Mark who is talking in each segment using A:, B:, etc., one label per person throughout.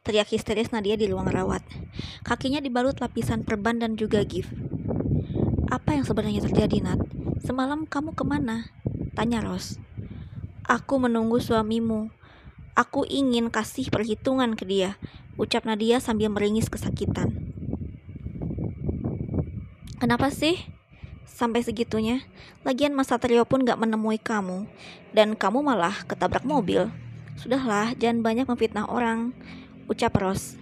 A: teriak histeris Nadia di ruang rawat. Kakinya dibalut lapisan perban dan juga gift. Apa yang sebenarnya terjadi, Nat? Semalam kamu kemana? Tanya Ros. Aku menunggu suamimu. Aku ingin kasih perhitungan ke dia, ucap Nadia sambil meringis kesakitan. Kenapa sih? Sampai segitunya? Lagian Mas Satrio pun gak menemui kamu. Dan kamu malah ketabrak mobil. Sudahlah, jangan banyak memfitnah orang, ucap Ros.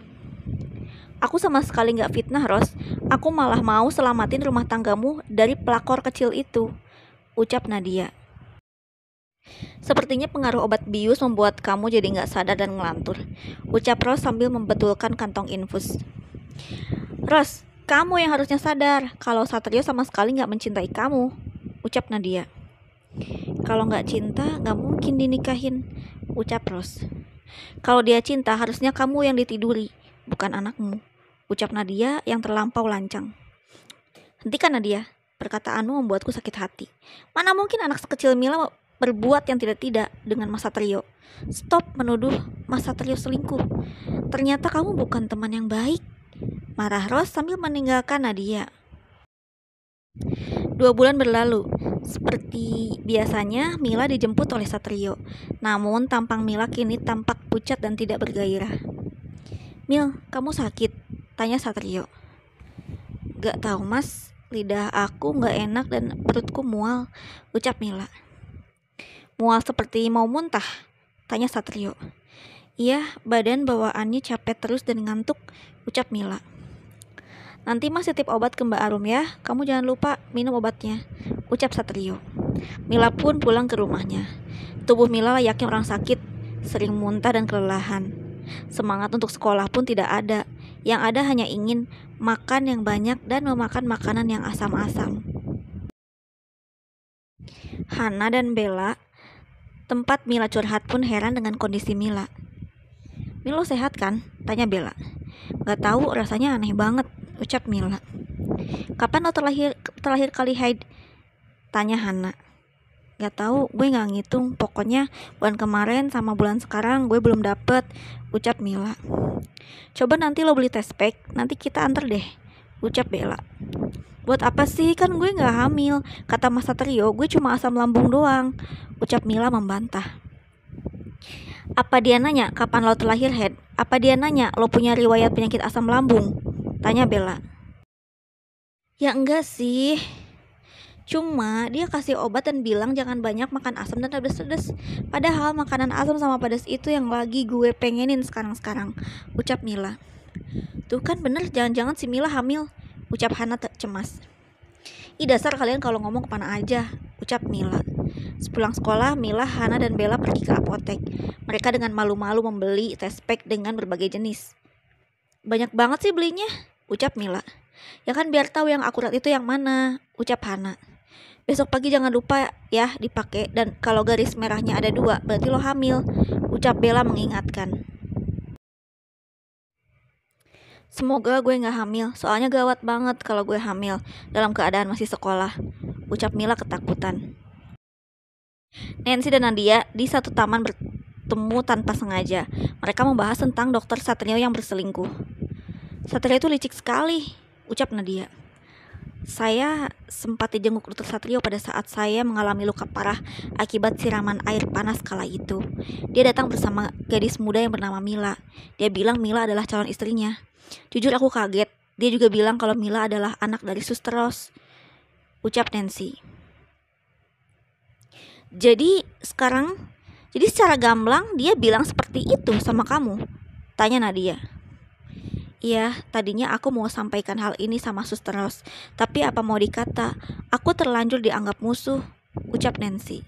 A: Aku sama sekali gak fitnah, Ros. Aku malah mau selamatin rumah tanggamu dari pelakor kecil itu, ucap Nadia. Sepertinya pengaruh obat bius membuat kamu jadi gak sadar dan ngelantur, ucap Ros sambil membetulkan kantong infus. Ros, kamu yang harusnya sadar kalau Satrio sama sekali gak mencintai kamu, ucap Nadia. Kalau gak cinta gak mungkin dinikahin, ucap Ros. Kalau dia cinta harusnya kamu yang ditiduri, bukan anakmu, ucap Nadia yang terlampau lancang. Hentikan Nadia, perkataanmu membuatku sakit hati. Mana mungkin anak sekecil Mila berbuat yang tidak-tidak dengan Mas Satrio. Stop menuduh Mas Satrio selingkuh. Ternyata kamu bukan teman yang baik, marah Ros sambil meninggalkan Nadia. 2 bulan berlalu. Seperti biasanya, Mila dijemput oleh Satrio. Namun tampang Mila kini tampak pucat dan tidak bergairah. Mil, kamu sakit? Tanya Satrio. Gak tahu Mas, lidah aku gak enak dan perutku mual, ucap Mila. Mual seperti mau muntah? Tanya Satrio. Iya, badan bawaannya capek terus dan ngantuk, ucap Mila. Nanti Mas titip obat ke Mbak Arum ya, kamu jangan lupa minum obatnya, ucap Satrio. Mila pun pulang ke rumahnya. Tubuh Mila layaknya orang sakit, sering muntah dan kelelahan. Semangat untuk sekolah pun tidak ada, yang ada hanya ingin makan yang banyak dan memakan makanan yang asam-asam. Hana dan Bella, tempat Mila curhat, pun heran dengan kondisi Mila. Mila sehat kan? Tanya Bella. Gak tahu, rasanya aneh banget, ucap Mila. Kapan lo terakhir kali haid? Tanya Hana. Gak tahu, gue gak ngitung. Pokoknya bulan kemarin sama bulan sekarang gue belum dapet, ucap Mila. Coba nanti lo beli test pack, nanti kita anter deh, ucap Bella. Buat apa sih, kan gue gak hamil. Kata Mas Satrio, gue cuma asam lambung doang, ucap Mila membantah. Apa dia nanya kapan lo terakhir haid? Apa dia nanya lo punya riwayat penyakit asam lambung? Tanya Bella. Ya enggak sih, cuma dia kasih obat dan bilang jangan banyak makan asam dan pedas-pedas. Padahal makanan asam sama pedas itu yang lagi gue pengenin sekarang-sekarang, ucap Mila. Tuh kan bener, jangan-jangan si Mila hamil, ucap Hana cemas. Ih, dasar kalian kalau ngomong kemana aja, ucap Mila. Sepulang sekolah, Mila, Hana, dan Bella pergi ke apotek. Mereka dengan malu-malu membeli test pack dengan berbagai jenis. Banyak banget sih belinya, ucap Mila. Ya kan biar tahu yang akurat itu yang mana, ucap Hana. Besok pagi jangan lupa ya dipakai, dan kalau garis merahnya ada 2 berarti lo hamil, ucap Bella mengingatkan. Semoga gue gak hamil, soalnya gawat banget kalau gue hamil dalam keadaan masih sekolah, ucap Mila ketakutan. Nancy dan Nadia di satu taman bertemu tanpa sengaja. Mereka membahas tentang dokter Satrio yang berselingkuh. Satrio itu licik sekali, ucap Nadia. Saya sempat dijenguk dokter Satrio pada saat saya mengalami luka parah akibat siraman air panas kala itu. Dia datang bersama gadis muda yang bernama Mila. Dia bilang Mila adalah calon istrinya. Jujur aku kaget. Dia juga bilang kalau Mila adalah anak dari Suster Ros, ucap Nancy. Jadi secara gamblang dia bilang seperti itu sama kamu? Tanya Nadia. Iya, tadinya aku mau sampaikan hal ini sama Suster Ros, tapi apa mau dikata, aku terlanjur dianggap musuh, ucap Nancy.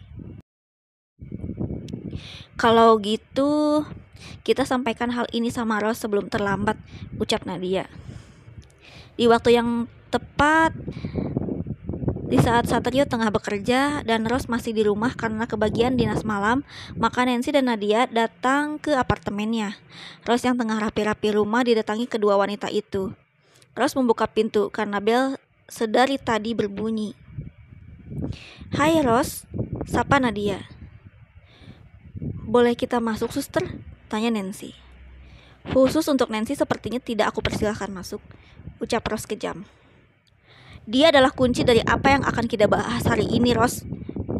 A: Kalau gitu, kita sampaikan hal ini sama Ros sebelum terlambat, ucap Nadia. Di waktu yang tepat, di saat Satrio tengah bekerja dan Ros masih di rumah karena kebagian dinas malam, maka Nancy dan Nadia datang ke apartemennya. Ros yang tengah rapi-rapi rumah didatangi kedua wanita itu. Ros membuka pintu karena bel sedari tadi berbunyi. Hai Ros, sapa Nadia. Boleh kita masuk, Suster? Tanya Nancy. Khusus untuk Nancy sepertinya tidak aku persilahkan masuk, ucap Ros kejam. Dia adalah kunci dari apa yang akan kita bahas hari ini, Ros,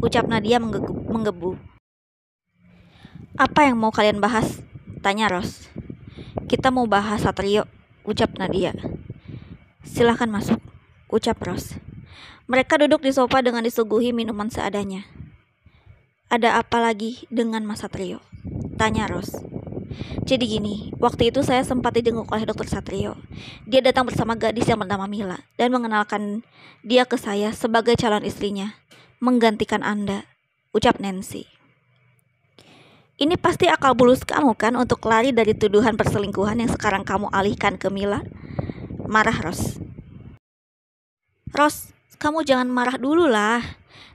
A: ucap Nadia menggebu. Apa yang mau kalian bahas? Tanya Ros. Kita mau bahas Satrio, ucap Nadia. Silahkan masuk, ucap Ros. Mereka duduk di sofa dengan disuguhi minuman seadanya. Ada apa lagi dengan Mas Satrio? Tanya Ros. Jadi gini, waktu itu saya sempat dijenguk oleh Dr. Satrio. Dia datang bersama gadis yang bernama Mila dan mengenalkan dia ke saya sebagai calon istrinya, menggantikan Anda, ucap Nancy. Ini pasti akal bulus kamu kan untuk lari dari tuduhan perselingkuhan yang sekarang kamu alihkan ke Mila? Marah Ros. Ros, kamu jangan marah dulu lah.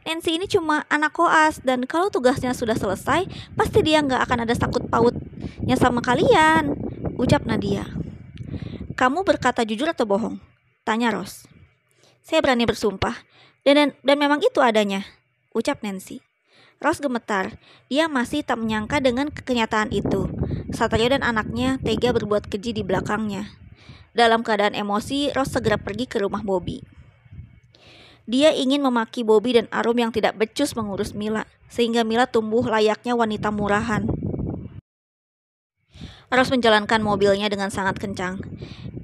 A: Nancy ini cuma anak koas dan kalau tugasnya sudah selesai, pasti dia nggak akan ada sangkut pautnya sama kalian, ucap Nadia. Kamu berkata jujur atau bohong? Tanya Ros. Saya berani bersumpah dan memang itu adanya, ucap Nancy. Ros gemetar, dia masih tak menyangka dengan kenyataan itu. Satrio dan anaknya tega berbuat keji di belakangnya. Dalam keadaan emosi, Ros segera pergi ke rumah Bobby. Dia ingin memaki Bobby dan Arum yang tidak becus mengurus Mila, sehingga Mila tumbuh layaknya wanita murahan. Ros menjalankan mobilnya dengan sangat kencang,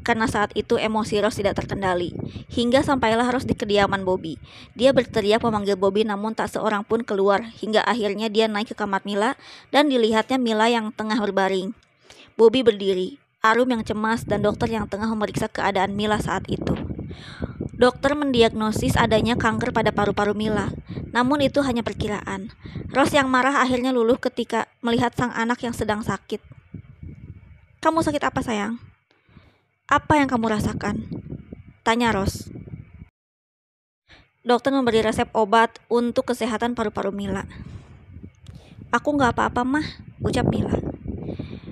A: karena saat itu emosi Ros tidak terkendali. Hingga sampailah Ros di kediaman Bobby. Dia berteriak memanggil Bobby namun tak seorang pun keluar, hingga akhirnya dia naik ke kamar Mila dan dilihatnya Mila yang tengah berbaring. Bobby berdiri, Arum yang cemas dan dokter yang tengah memeriksa keadaan Mila saat itu. Dokter mendiagnosis adanya kanker pada paru-paru Mila, namun itu hanya perkiraan. Ros yang marah akhirnya luluh ketika melihat sang anak yang sedang sakit. Kamu sakit apa sayang? Apa yang kamu rasakan? Tanya Ros. Dokter memberi resep obat untuk kesehatan paru-paru Mila. Aku gak apa-apa mah, ucap Mila.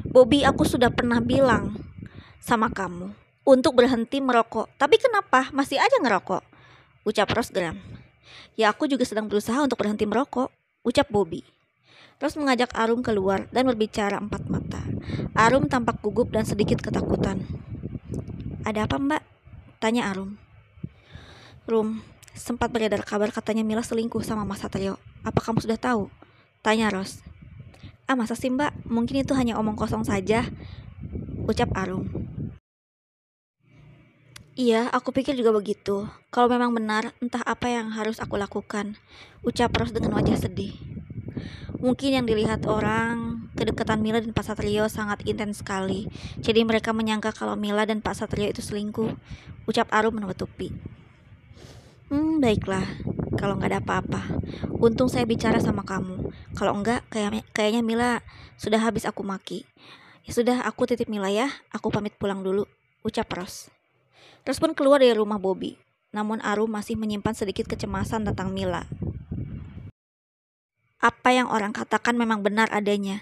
A: Bobby, aku sudah pernah bilang sama kamu untuk berhenti merokok. Tapi kenapa masih aja ngerokok? Ucap Ros geram. Ya aku juga sedang berusaha untuk berhenti merokok, ucap Bobby. Ros mengajak Arum keluar dan berbicara empat mata. Arum tampak gugup dan sedikit ketakutan. Ada apa mbak? Tanya Arum. Rum, sempat beredar kabar katanya Mila selingkuh sama Mas Satrio. Apa kamu sudah tahu? Tanya Ros. Masa sih mbak? Mungkin itu hanya omong kosong saja, ucap Arum. Iya, aku pikir juga begitu. Kalau memang benar, entah apa yang harus aku lakukan, ucap Ros dengan wajah sedih. Mungkin yang dilihat orang, kedekatan Mila dan Pak Satrio sangat intens sekali. Jadi mereka menyangka kalau Mila dan Pak Satrio itu selingkuh, ucap Arum menutupi. Baiklah, kalau nggak ada apa-apa. Untung saya bicara sama kamu. Kalau enggak, kayaknya Mila sudah habis aku maki. Ya sudah, aku titip Mila ya. Aku pamit pulang dulu, ucap Ros. Ros pun keluar dari rumah Bobby. Namun Arum masih menyimpan sedikit kecemasan tentang Mila. Apa yang orang katakan memang benar adanya.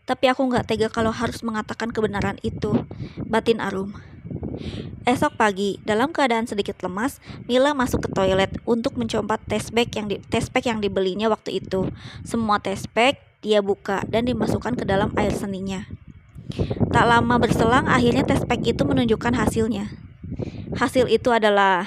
A: Tapi aku gak tega kalau harus mengatakan kebenaran itu, batin Arum. Esok pagi, dalam keadaan sedikit lemas, Mila masuk ke toilet untuk mencomot test bag yang dibelinya waktu itu. Semua test bag dia buka dan dimasukkan ke dalam air seninya. Tak lama berselang, akhirnya test bag itu menunjukkan hasilnya. Hasil itu adalah